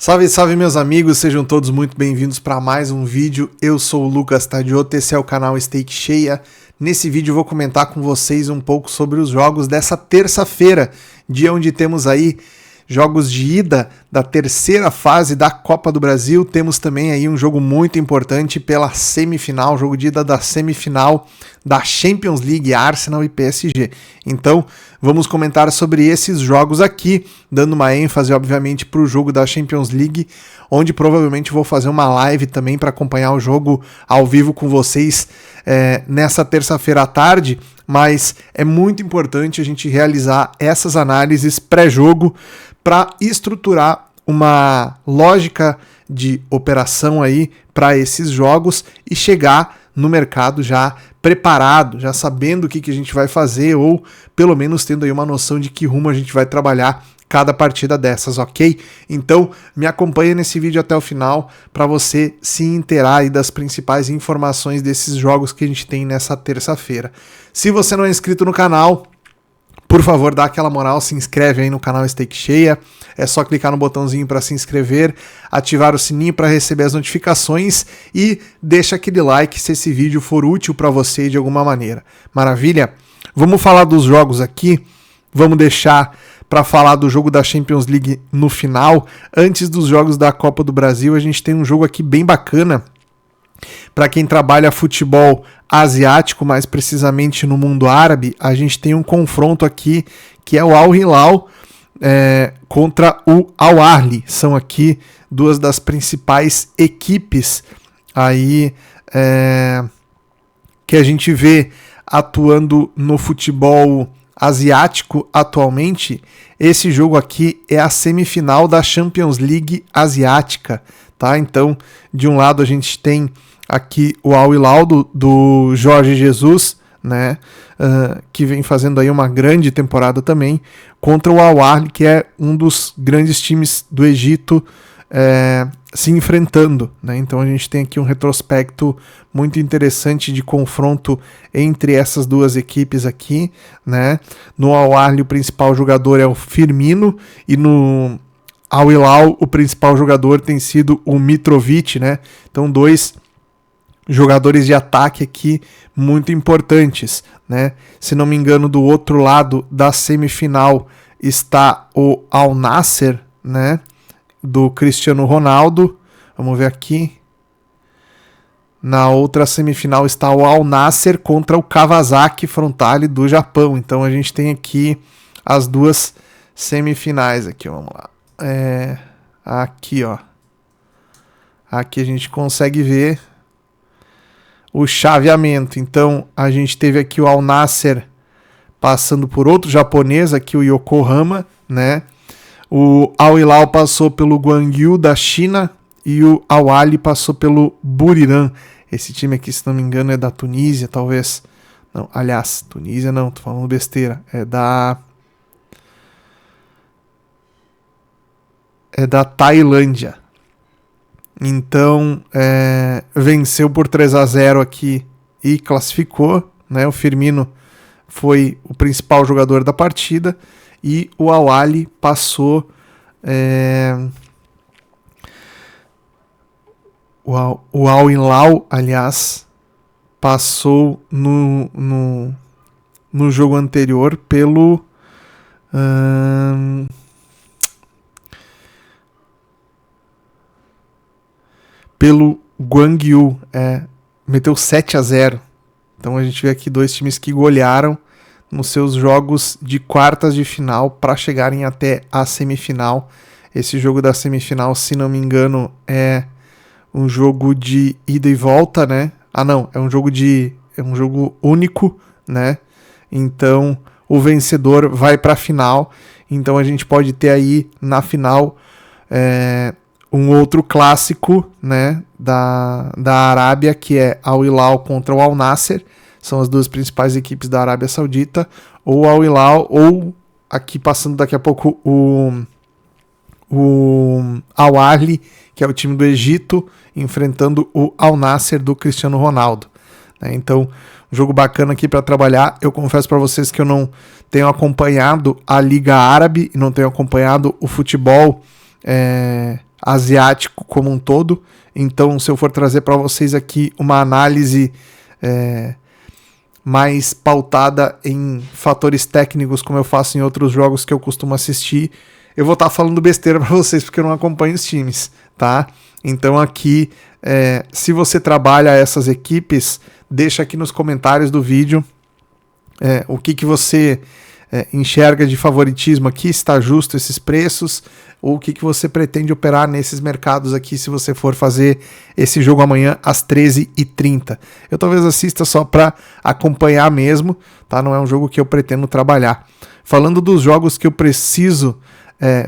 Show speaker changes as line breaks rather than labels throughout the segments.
Salve, salve meus amigos, sejam todos muito bem-vindos para mais um vídeo. Eu sou o Lucas Tadioto, esse é o canal Stake Cheia. Nesse vídeo eu vou comentar com vocês um pouco sobre os jogos dessa terça-feira, dia onde temos aí jogos de ida da terceira fase da Copa do Brasil. Temos também aí um jogo muito importante pela semifinal, jogo de ida da semifinal da Champions League, Arsenal e PSG. Então, vamos comentar sobre esses jogos aqui, dando uma ênfase, obviamente, para o jogo da Champions League, onde provavelmente vou fazer uma live também para acompanhar o jogo ao vivo com vocês nessa terça-feira à tarde. Mas é muito importante a gente realizar essas análises pré-jogo para estruturar uma lógica de operação aí para esses jogos e chegar no mercado já preparado, já sabendo o que a gente vai fazer, ou pelo menos tendo aí uma noção de que rumo a gente vai trabalhar cada partida dessas, ok? Então me acompanha nesse vídeo até o final para você se inteirar aí das principais informações desses jogos que a gente tem nessa terça-feira. Se você não é inscrito no canal, por favor, dá aquela moral, se inscreve aí no canal Stake Cheia. É só clicar no botãozinho para se inscrever, ativar o sininho para receber as notificações e deixa aquele like se esse vídeo for útil para você de alguma maneira. Maravilha? Vamos falar dos jogos aqui. Vamos deixar para falar do jogo da Champions League no final. Antes dos jogos da Copa do Brasil, a gente tem um jogo aqui bem bacana para quem trabalha futebol asiático, mais precisamente no mundo árabe. A gente tem um confronto aqui que é o Al Hilal contra o Al Ahly. São aqui duas das principais equipes aí que a gente vê atuando no futebol asiático atualmente. Esse jogo aqui é a semifinal da Champions League asiática, tá? Então, de um lado a gente tem aqui o Al Hilal do Jorge Jesus, né? Que vem fazendo aí uma grande temporada também, contra o Al Ahly, que é um dos grandes times do Egito, se enfrentando, né? Então a gente tem aqui um retrospecto muito interessante de confronto entre essas duas equipes aqui, né? No Al Ahly o principal jogador é o Firmino e no Al Hilal o principal jogador tem sido o Mitrovic, né? Então dois jogadores de ataque aqui muito importantes, né? Se não me engano, do outro lado da semifinal está o Al Nassr, né? Do Cristiano Ronaldo. Vamos ver aqui. Na outra semifinal está o Al Nassr contra o Kawasaki Frontale do Japão. Então a gente tem aqui as duas semifinais aqui, vamos lá. Aqui, ó. Aqui a gente consegue ver o chaveamento. Então a gente teve aqui o Al Nassr passando por outro japonês, aqui o Yokohama, né? O Al Hilal passou pelo Gwangju da China e o Al Ahly passou pelo Buriram. Esse time aqui, se não me engano, é da Tunísia, talvez. Não, aliás, Tunísia não, tô falando besteira. É da Tailândia. Então, venceu por 3-0 aqui e classificou, né? O Firmino foi o principal jogador da partida e o Al Ahly passou. O Al Hilal, aliás, passou no jogo anterior pelo Gwangju, meteu 7-0. Então a gente vê aqui dois times que golearam nos seus jogos de quartas de final para chegarem até a semifinal. Esse jogo da semifinal, se não me engano, é um jogo de ida e volta, né? Não, é um jogo único, né? Então o vencedor vai para a final. Então a gente pode ter aí na final um outro clássico, né, da Arábia, que é Al Hilal contra o Al Nassr. São as duas principais equipes da Arábia Saudita. Ou Al Hilal, ou aqui passando daqui a pouco o Al Ahly, que é o time do Egito, enfrentando o Al Nassr do Cristiano Ronaldo. Então, um jogo bacana aqui para trabalhar. Eu confesso para vocês que eu não tenho acompanhado a Liga Árabe e não tenho acompanhado o futebol asiático como um todo. Então, se eu for trazer para vocês aqui uma análise mais pautada em fatores técnicos, como eu faço em outros jogos que eu costumo assistir, eu vou estar falando besteira para vocês, porque eu não acompanho os times, tá? Então aqui, se você trabalha essas equipes, deixa aqui nos comentários do vídeo o que você enxerga de favoritismo aqui, se está justo esses preços, ou o que você pretende operar nesses mercados aqui se você for fazer esse jogo amanhã às 13h30. Eu talvez assista só para acompanhar mesmo, tá? Não é um jogo que eu pretendo trabalhar. Falando dos jogos que eu preciso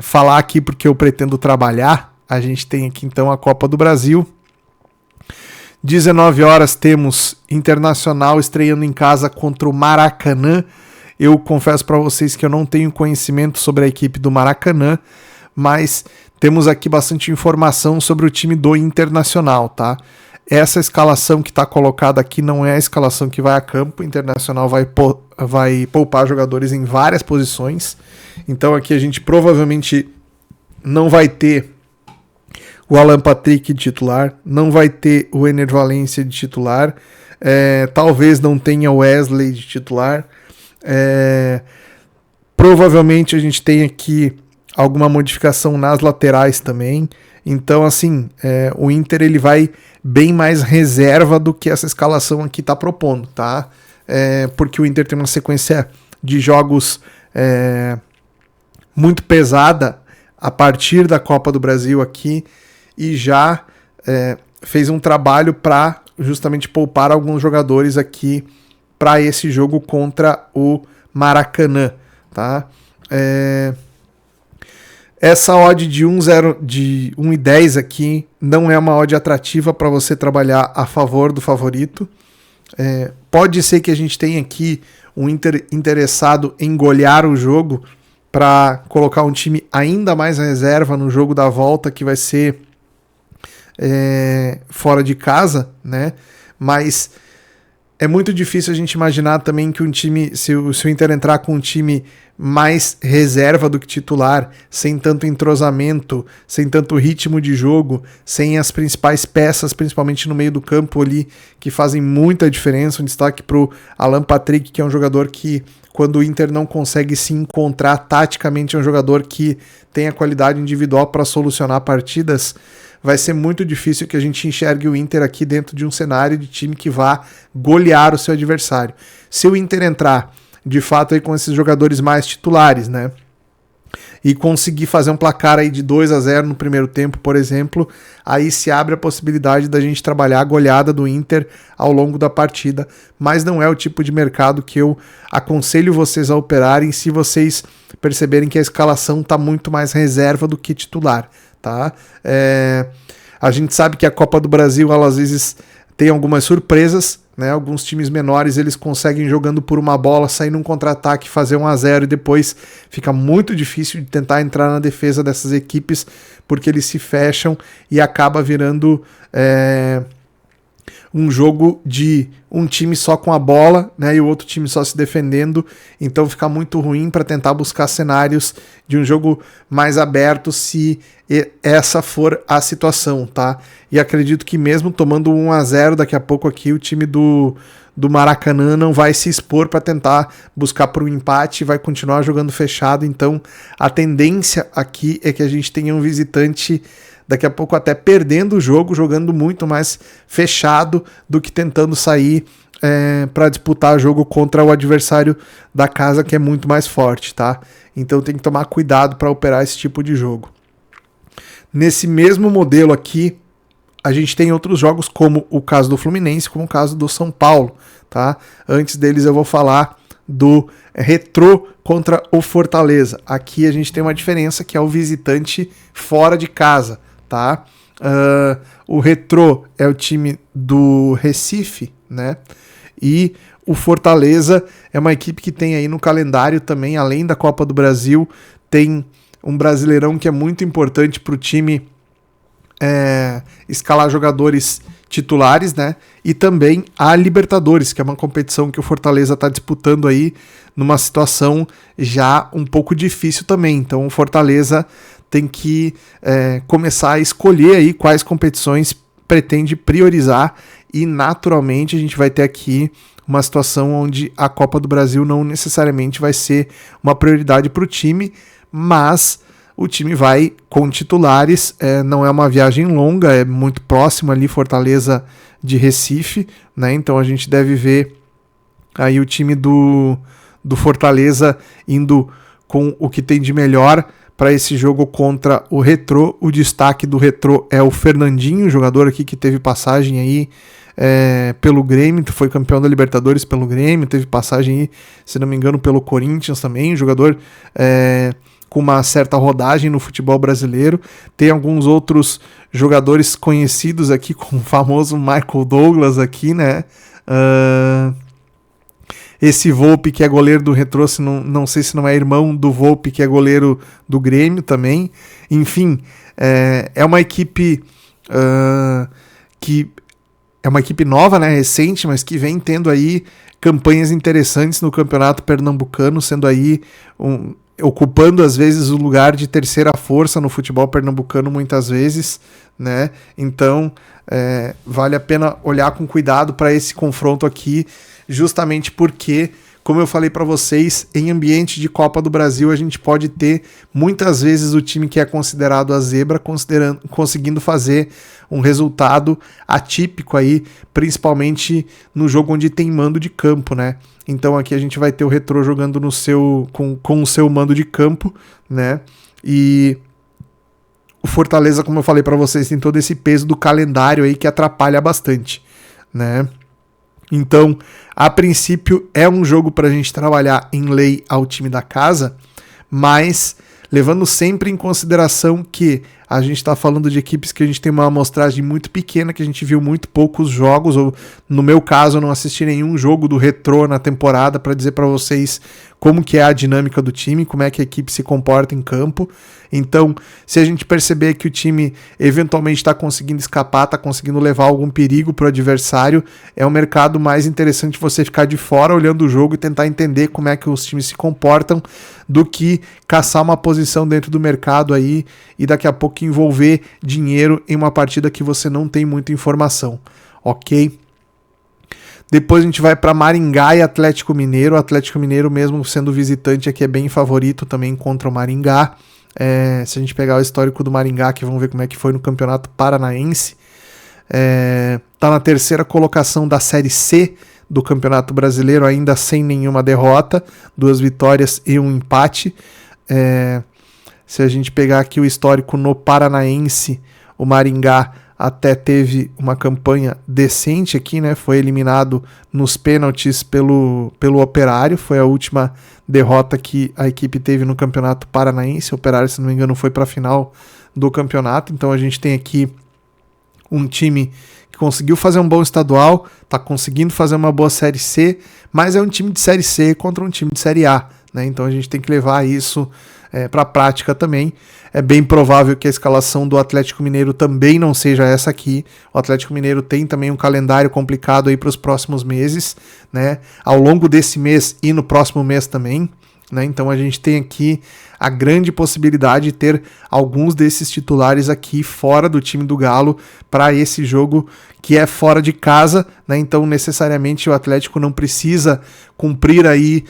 falar aqui porque eu pretendo trabalhar, a gente tem aqui então a Copa do Brasil. 19 horas temos Internacional estreando em casa contra o Maracanã. Eu confesso para vocês que eu não tenho conhecimento sobre a equipe do Maracanã, mas temos aqui bastante informação sobre o time do Internacional, tá? Essa escalação que está colocada aqui não é a escalação que vai a campo. O Internacional vai poupar jogadores em várias posições. Então aqui a gente provavelmente não vai ter o Alan Patrick de titular, não vai ter o Ener Valencia de titular, talvez não tenha o Wesley de titular. Provavelmente a gente tem aqui alguma modificação nas laterais também. Então assim, o Inter ele vai bem mais reserva do que essa escalação aqui está propondo, tá? Porque o Inter tem uma sequência de jogos muito pesada a partir da Copa do Brasil aqui, e já fez um trabalho para justamente poupar alguns jogadores aqui para esse jogo contra o Maracanã, tá? Essa odd de 1,10 aqui não é uma odd atrativa para você trabalhar a favor do favorito. Pode ser que a gente tenha aqui um Inter interessado em golear o jogo para colocar um time ainda mais reserva no jogo da volta, que vai ser fora de casa, né? Mas é muito difícil a gente imaginar também que um time, se o Inter entrar com um time mais reserva do que titular, sem tanto entrosamento, sem tanto ritmo de jogo, sem as principais peças, principalmente no meio do campo ali, que fazem muita diferença. Um destaque para o Alan Patrick, que é um jogador que, quando o Inter não consegue se encontrar taticamente, é um jogador que tem a qualidade individual para solucionar partidas. Vai ser muito difícil que a gente enxergue o Inter aqui dentro de um cenário de time que vá golear o seu adversário. Se o Inter entrar, de fato, aí com esses jogadores mais titulares, né, e conseguir fazer um placar aí de 2-0 no primeiro tempo, por exemplo, aí se abre a possibilidade da gente trabalhar a goleada do Inter ao longo da partida, mas não é o tipo de mercado que eu aconselho vocês a operarem se vocês perceberem que a escalação está muito mais reserva do que titular, tá? A gente sabe que a Copa do Brasil, ela às vezes tem algumas surpresas, né? Alguns times menores eles conseguem, jogando por uma bola, sair num contra-ataque, fazer 1-0 e depois fica muito difícil de tentar entrar na defesa dessas equipes, porque eles se fecham e acaba virando um jogo de um time só com a bola, né, e o outro time só se defendendo. Então fica muito ruim para tentar buscar cenários de um jogo mais aberto, se essa for a situação, tá? E acredito que mesmo tomando 1-0 daqui a pouco aqui, o time do Maracanã não vai se expor para tentar buscar por um empate, vai continuar jogando fechado. Então a tendência aqui é que a gente tenha um visitante daqui a pouco até perdendo o jogo, jogando muito mais fechado do que tentando sair para disputar jogo contra o adversário da casa, que é muito mais forte, tá? Então tem que tomar cuidado para operar esse tipo de jogo. Nesse mesmo modelo aqui, a gente tem outros jogos, como o caso do Fluminense, como o caso do São Paulo, tá? Antes deles eu vou falar do Retrô contra o Fortaleza. Aqui a gente tem uma diferença, que é o visitante fora de casa, tá? O Retrô é o time do Recife, né? E o Fortaleza é uma equipe que tem aí no calendário também, além da Copa do Brasil, tem um Brasileirão que é muito importante para o time escalar jogadores titulares, né? E também a Libertadores, que é uma competição que o Fortaleza está disputando aí numa situação já um pouco difícil também. Então o Fortaleza tem que começar a escolher aí quais competições pretende priorizar, e naturalmente a gente vai ter aqui uma situação onde a Copa do Brasil não necessariamente vai ser uma prioridade para o time, mas o time vai com titulares, não é uma viagem longa, é muito próximo ali, Fortaleza de Recife, né? Então a gente deve ver aí o time do Fortaleza indo com o que tem de melhor para esse jogo contra o Retrô. O destaque do Retrô é o Fernandinho, jogador aqui que teve passagem aí pelo Grêmio, foi campeão da Libertadores pelo Grêmio, teve passagem aí, se não me engano, pelo Corinthians também, jogador com uma certa rodagem no futebol brasileiro. Tem alguns outros jogadores conhecidos aqui, como o famoso Michael Douglas aqui, né? Esse Volpi, que é goleiro do Retrô, não sei se não é irmão do Volpi, que é goleiro do Grêmio também. Enfim, é uma equipe que é uma equipe nova, né, recente, mas que vem tendo aí campanhas interessantes no Campeonato Pernambucano, sendo aí ocupando às vezes o lugar de terceira força no futebol pernambucano muitas vezes, né? Então vale a pena olhar com cuidado para esse confronto aqui, justamente porque, como eu falei para vocês, em ambiente de Copa do Brasil a gente pode ter muitas vezes o time que é considerado a zebra conseguindo fazer um resultado atípico aí, principalmente no jogo onde tem mando de campo, né? Então aqui a gente vai ter o Retrô jogando com o seu mando de campo, né? E o Fortaleza, como eu falei para vocês, tem todo esse peso do calendário aí que atrapalha bastante, né? Então, a princípio, é um jogo para a gente trabalhar em lei ao time da casa, mas levando sempre em consideração que a gente está falando de equipes que a gente tem uma amostragem muito pequena, que a gente viu muito poucos jogos, ou no meu caso eu não assisti nenhum jogo do Retrô na temporada para dizer para vocês como que é a dinâmica do time, como é que a equipe se comporta em campo. Então, se a gente perceber que o time eventualmente está conseguindo escapar, está conseguindo levar algum perigo para o adversário, é um mercado mais interessante você ficar de fora olhando o jogo e tentar entender como é que os times se comportam, do que caçar uma posição dentro do mercado aí e daqui a pouco envolver dinheiro em uma partida que você não tem muita informação, ok? Depois a gente vai para Maringá e Atlético Mineiro. O Atlético Mineiro, mesmo sendo visitante, aqui é bem favorito também contra o Maringá. Se a gente pegar o histórico do Maringá, que vamos ver como é que foi no Campeonato Paranaense, tá na terceira colocação da Série C do Campeonato Brasileiro, ainda sem nenhuma derrota, 2 vitórias e um empate. Se a gente pegar aqui o histórico no Paranaense, o Maringá até teve uma campanha decente aqui, né? Foi eliminado nos pênaltis pelo Operário, foi a última derrota que a equipe teve no Campeonato Paranaense. O Operário, se não me engano, foi para a final do campeonato. Então a gente tem aqui um time que conseguiu fazer um bom estadual, está conseguindo fazer uma boa Série C, mas é um time de Série C contra um time de Série A, né? Então a gente tem que levar isso para a prática também. É bem provável que a escalação do Atlético Mineiro também não seja essa aqui. O Atlético Mineiro tem também um calendário complicado aí para os próximos meses, né? Ao longo desse mês e no próximo mês também, né? Então a gente tem aqui a grande possibilidade de ter alguns desses titulares aqui fora do time do Galo para esse jogo que é fora de casa, né? Então necessariamente o Atlético não precisa cumprir aí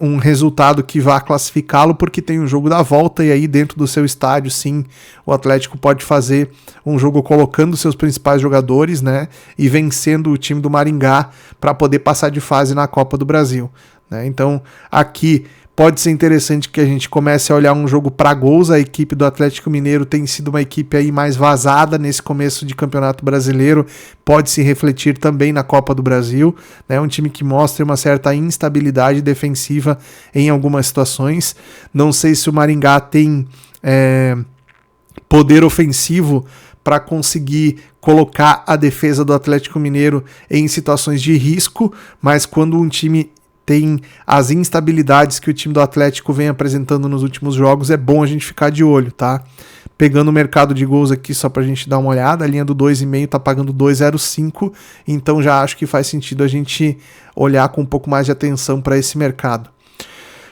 um resultado que vá classificá-lo, porque tem um jogo da volta, e aí dentro do seu estádio, sim, o Atlético pode fazer um jogo colocando seus principais jogadores, né? E vencendo o time do Maringá para poder passar de fase na Copa do Brasil, né? Então aqui pode ser interessante que a gente comece a olhar um jogo para gols. A equipe do Atlético Mineiro tem sido uma equipe aí mais vazada nesse começo de Campeonato Brasileiro, pode se refletir também na Copa do Brasil, né? Um time que mostra uma certa instabilidade defensiva em algumas situações. Não sei se o Maringá tem poder ofensivo para conseguir colocar a defesa do Atlético Mineiro em situações de risco, mas quando um time tem as instabilidades que o time do Atlético vem apresentando nos últimos jogos, é bom a gente ficar de olho, tá? Pegando o mercado de gols aqui só pra gente dar uma olhada, a linha do 2,5 tá pagando 2,05, então já acho que faz sentido a gente olhar com um pouco mais de atenção para esse mercado.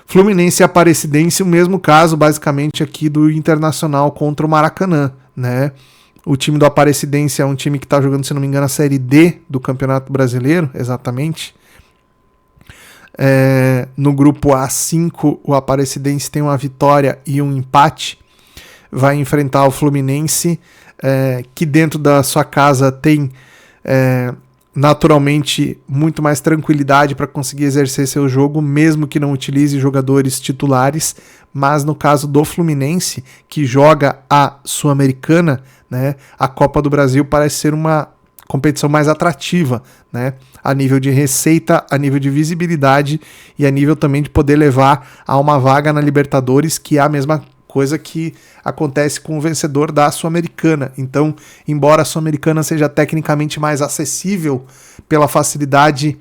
Fluminense e Aparecidense, o mesmo caso, basicamente, aqui do Internacional contra o Maracanã, né? O time do Aparecidense é um time que está jogando, se não me engano, a Série D do Campeonato Brasileiro, exatamente. No grupo A5, o Aparecidense tem uma vitória e um empate. Vai enfrentar o Fluminense, que dentro da sua casa tem naturalmente muito mais tranquilidade para conseguir exercer seu jogo, mesmo que não utilize jogadores titulares. Mas no caso do Fluminense, que joga a Sul-Americana, né, a Copa do Brasil parece ser uma competição mais atrativa, né, a nível de receita, a nível de visibilidade e a nível também de poder levar a uma vaga na Libertadores, que é a mesma coisa que acontece com o vencedor da Sul-Americana. Então, embora a Sul-Americana seja tecnicamente mais acessível pela facilidade,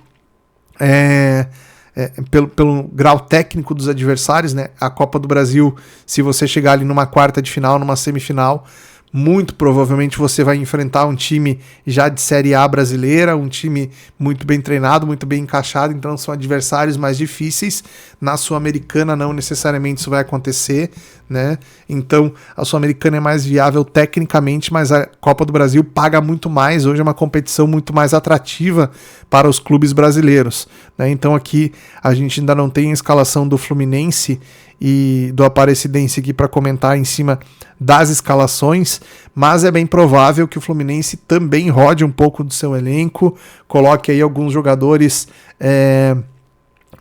pelo grau técnico dos adversários, né? A Copa do Brasil, se você chegar ali numa quarta de final, numa semifinal, muito provavelmente você vai enfrentar um time já de Série A brasileira, um time muito bem treinado, muito bem encaixado, então são adversários mais difíceis. Na Sul-Americana não necessariamente isso vai acontecer, né? Então a Sul-Americana é mais viável tecnicamente, mas a Copa do Brasil paga muito mais, hoje é uma competição muito mais atrativa para os clubes brasileiros, né? Então aqui a gente ainda não tem a escalação do Fluminense e do Aparecidense aqui para comentar em cima das escalações, mas é bem provável que o Fluminense também rode um pouco do seu elenco, coloque aí alguns jogadores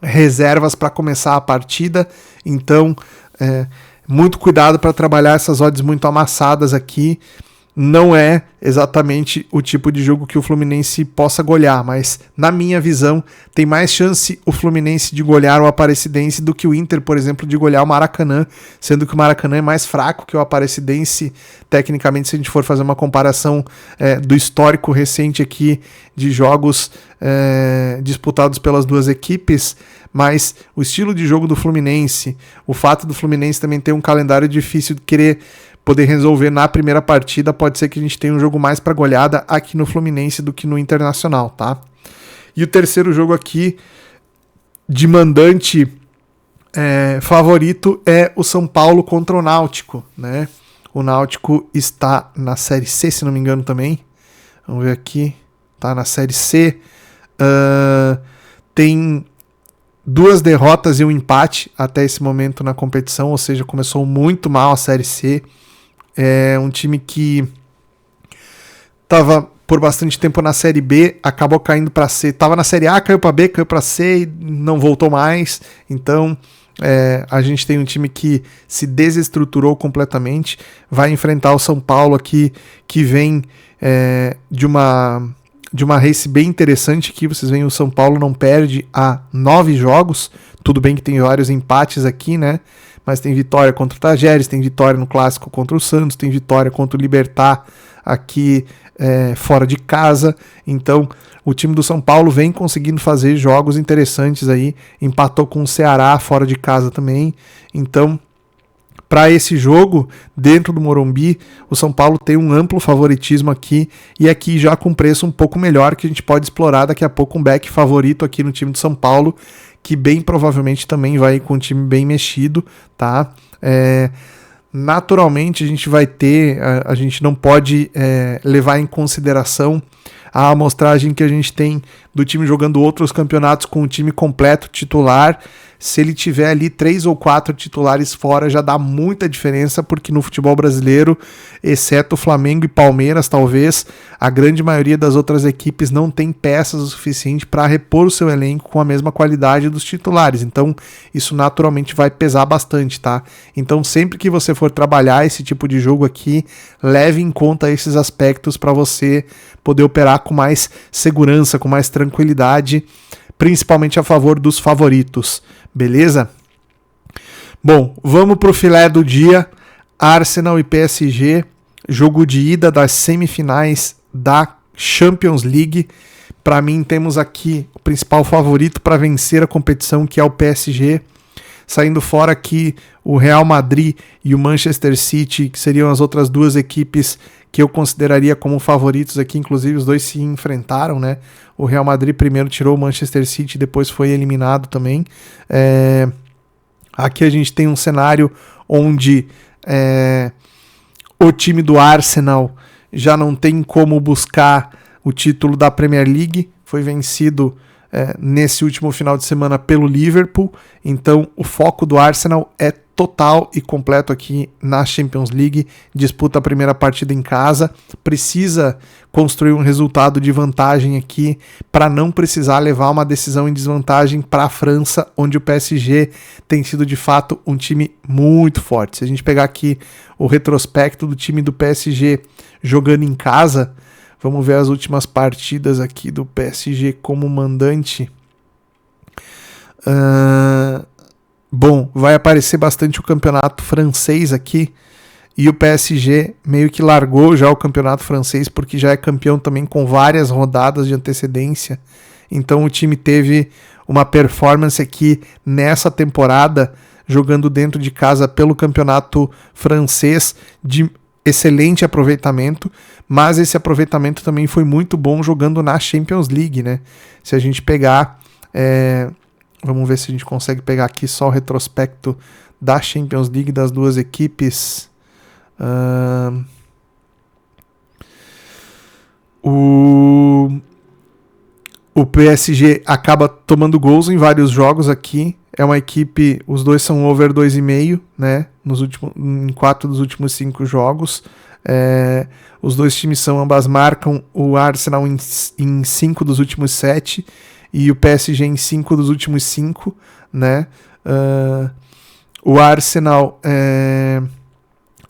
reservas para começar a partida. Então muito cuidado para trabalhar essas odds muito amassadas aqui. Não é exatamente o tipo de jogo que o Fluminense possa golear, mas na minha visão tem mais chance o Fluminense de golear o Aparecidense do que o Inter, por exemplo, de golear o Maracanã, sendo que o Maracanã é mais fraco que o Aparecidense, tecnicamente, se a gente for fazer uma comparação do histórico recente aqui de jogos disputados pelas duas equipes. Mas o estilo de jogo do Fluminense, o fato do Fluminense também ter um calendário difícil de querer poder resolver na primeira partida, pode ser que a gente tenha um jogo mais para goleada aqui no Fluminense do que no Internacional, tá? E o terceiro jogo aqui de mandante favorito é o São Paulo contra o Náutico, né? O Náutico está na Série C, se não me engano também. Vamos ver aqui. Tá na Série C. Tem 2 derrotas e um empate até esse momento na competição, ou seja, começou muito mal a Série C. É um time que estava por bastante tempo na Série B, acabou caindo para C. Estava na Série A, caiu para B, caiu para C e não voltou mais. Então a gente tem um time que se desestruturou completamente. Vai enfrentar o São Paulo aqui, que vem de uma race bem interessante aqui. Vocês veem, o São Paulo não perde há 9 jogos. Tudo bem que tem vários empates aqui, né? Mas tem vitória contra o Tajeres, tem vitória no Clássico contra o Santos, tem vitória contra o Libertad aqui fora de casa. Então o time do São Paulo vem conseguindo fazer jogos interessantes aí. Empatou com o Ceará fora de casa também. Então, para esse jogo, dentro do Morumbi, o São Paulo tem um amplo favoritismo aqui, e aqui já com preço um pouco melhor, que a gente pode explorar daqui a pouco, um back favorito aqui no time do São Paulo, que bem provavelmente também vai com um time bem mexido, tá? Naturalmente a gente vai ter, a gente não pode levar em consideração a amostragem que a gente tem do time jogando outros campeonatos com o time completo titular. Se ele tiver ali 3 ou 4 titulares fora, já dá muita diferença, porque no futebol brasileiro, exceto Flamengo e Palmeiras, talvez, a grande maioria das outras equipes não tem peças o suficiente para repor o seu elenco com a mesma qualidade dos titulares. Então, isso naturalmente vai pesar bastante, tá? Então, sempre que você for trabalhar esse tipo de jogo aqui, leve em conta esses aspectos para você poder operar com mais segurança, com mais tranquilidade, principalmente a favor dos favoritos, beleza? Bom, vamos pro filé do dia. Arsenal e PSG, jogo de ida das semifinais da Champions League. Para mim, temos aqui o principal favorito para vencer a competição, que é o PSG. Saindo fora aqui o Real Madrid e o Manchester City, que seriam as outras duas equipes que eu consideraria como favoritos aqui. Inclusive os dois se enfrentaram, né? O Real Madrid primeiro tirou o Manchester City, depois foi eliminado também. Aqui a gente tem um cenário onde o time do Arsenal já não tem como buscar o título da Premier League, foi vencido nesse último final de semana pelo Liverpool, então o foco do Arsenal é total e completo aqui na Champions League, disputa a primeira partida em casa, precisa construir um resultado de vantagem aqui para não precisar levar uma decisão em desvantagem para a França, onde o PSG tem sido de fato um time muito forte. Se a gente pegar aqui o retrospecto do time do PSG jogando em casa, vamos ver as últimas partidas aqui do PSG como mandante. Bom, vai aparecer bastante o campeonato francês aqui, e o PSG meio que largou já o campeonato francês porque já é campeão também com várias rodadas de antecedência. Então o time teve uma performance aqui nessa temporada, jogando dentro de casa pelo campeonato francês, de excelente aproveitamento, mas esse aproveitamento também foi muito bom jogando na Champions League, né? Se a gente pegar... Vamos ver se a gente consegue pegar aqui só o retrospecto da Champions League das duas equipes. O PSG acaba tomando gols em vários jogos aqui. É uma equipe, os dois são over 2,5, né? Em 4 dos últimos 5 jogos. Os dois times ambas marcam, o Arsenal em 5 dos últimos 7 e o PSG em 5 dos últimos 5, né? O Arsenal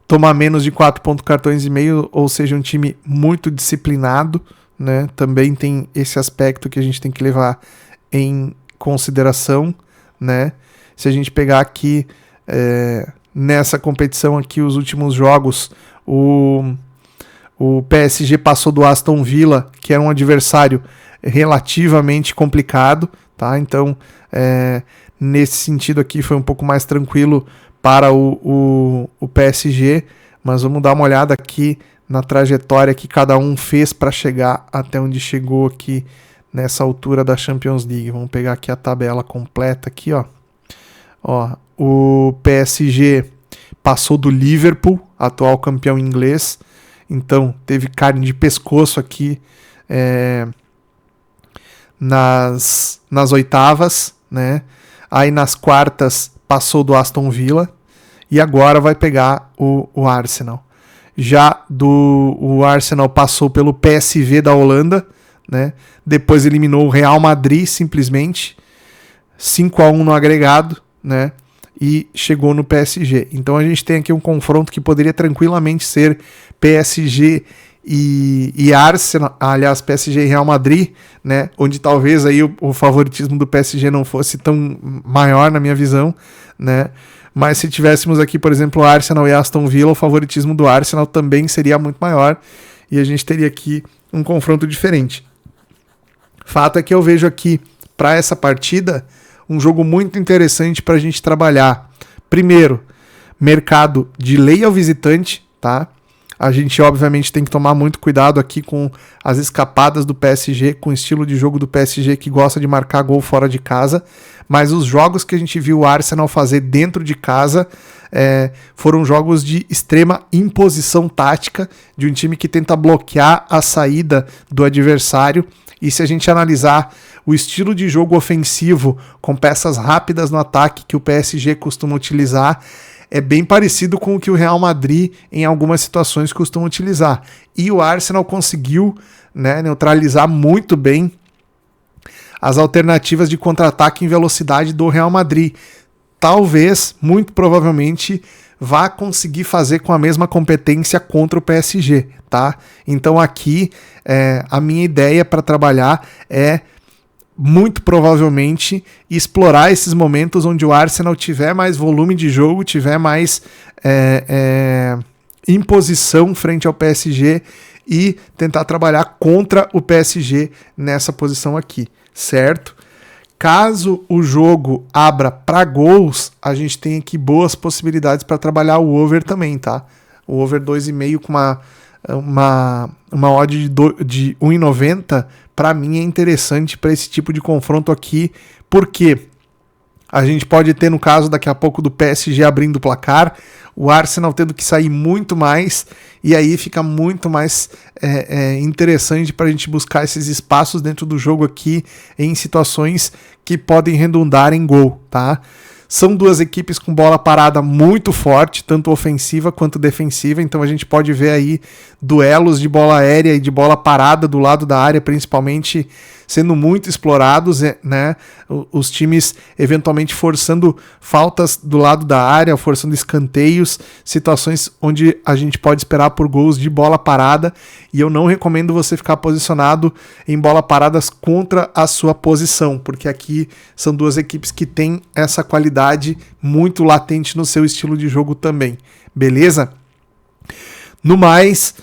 toma menos de 4 pontos cartões e meio, ou seja, um time muito disciplinado, né? Também tem esse aspecto que a gente tem que levar em consideração, né? Se a gente pegar aqui nessa competição aqui, os últimos jogos, o PSG passou do Aston Villa, que era um adversário relativamente complicado, tá? Então, nesse sentido aqui foi um pouco mais tranquilo para o PSG, mas vamos dar uma olhada aqui na trajetória que cada um fez para chegar até onde chegou aqui nessa altura da Champions League. Vamos pegar aqui a tabela completa aqui, ó. O PSG passou do Liverpool, atual campeão inglês, então teve carne de pescoço aqui nas oitavas, né? Aí nas quartas passou do Aston Villa e agora vai pegar o Arsenal. Já o Arsenal passou pelo PSV da Holanda, né? Depois eliminou o Real Madrid simplesmente, 5-1 no agregado, né? E chegou no PSG. Então a gente tem aqui um confronto que poderia tranquilamente ser PSG e Arsenal, aliás, PSG e Real Madrid, né? Onde talvez aí o favoritismo do PSG não fosse tão maior na minha visão, né? Mas se tivéssemos aqui, por exemplo, Arsenal e Aston Villa, o favoritismo do Arsenal também seria muito maior e a gente teria aqui um confronto diferente. Fato é que eu vejo aqui para essa partida um jogo muito interessante para a gente trabalhar. Primeiro, mercado de lei ao visitante, tá? A gente obviamente tem que tomar muito cuidado aqui com as escapadas do PSG, com o estilo de jogo do PSG que gosta de marcar gol fora de casa, mas os jogos que a gente viu o Arsenal fazer dentro de casa foram jogos de extrema imposição tática, de um time que tenta bloquear a saída do adversário. E se a gente analisar o estilo de jogo ofensivo com peças rápidas no ataque que o PSG costuma utilizar, é bem parecido com o que o Real Madrid em algumas situações costuma utilizar. E o Arsenal conseguiu, né, neutralizar muito bem as alternativas de contra-ataque em velocidade do Real Madrid. Talvez, muito provavelmente, vá conseguir fazer com a mesma competência contra o PSG, tá? Então aqui a minha ideia para trabalhar é muito provavelmente explorar esses momentos onde o Arsenal tiver mais volume de jogo, tiver mais imposição frente ao PSG e tentar trabalhar contra o PSG nessa posição aqui, certo? Caso o jogo abra para gols, a gente tem aqui boas possibilidades para trabalhar o over também, tá? O over 2,5 com uma odd de 1,90, para mim é interessante para esse tipo de confronto aqui, porque A gente pode ter, no caso, daqui a pouco, do PSG abrindo o placar, o Arsenal tendo que sair muito mais, e aí fica muito mais interessante para a gente buscar esses espaços dentro do jogo aqui em situações que podem redundar em gol, tá? São duas equipes com bola parada muito forte, tanto ofensiva quanto defensiva, então a gente pode ver aí duelos de bola aérea e de bola parada do lado da área, principalmente sendo muito explorados, né? Os times eventualmente forçando faltas do lado da área, forçando escanteios, situações onde a gente pode esperar por gols de bola parada, e eu não recomendo você ficar posicionado em bola paradas contra a sua posição, porque aqui são duas equipes que têm essa qualidade muito latente no seu estilo de jogo também, beleza? No mais,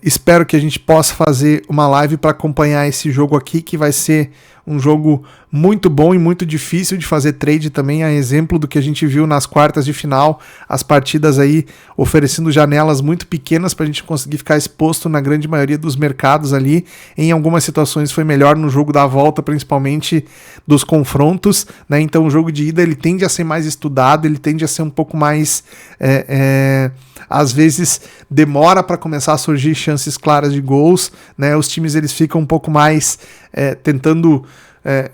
espero que a gente possa fazer uma live para acompanhar esse jogo aqui, que vai ser um jogo muito bom e muito difícil de fazer trade também, a exemplo do que a gente viu nas quartas de final, as partidas aí oferecendo janelas muito pequenas para a gente conseguir ficar exposto na grande maioria dos mercados ali. Em algumas situações foi melhor no jogo da volta, principalmente dos confrontos, né? Então o jogo de ida ele tende a ser mais estudado, ele tende a ser um pouco mais às vezes demora para começar a surgir chances claras de gols, né? Os times eles ficam um pouco mais tentando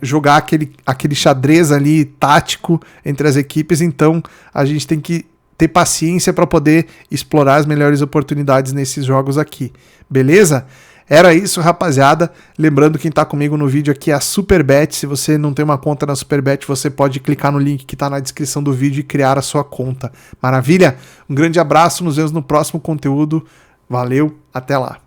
jogar aquele xadrez ali tático entre as equipes, então a gente tem que ter paciência para poder explorar as melhores oportunidades nesses jogos aqui, beleza? Era isso, rapaziada. Lembrando, quem tá comigo no vídeo aqui é a Superbet. Se você não tem uma conta na Superbet, você pode clicar no link que tá na descrição do vídeo e criar a sua conta. Maravilha? Um grande abraço, nos vemos no próximo conteúdo. Valeu, até lá.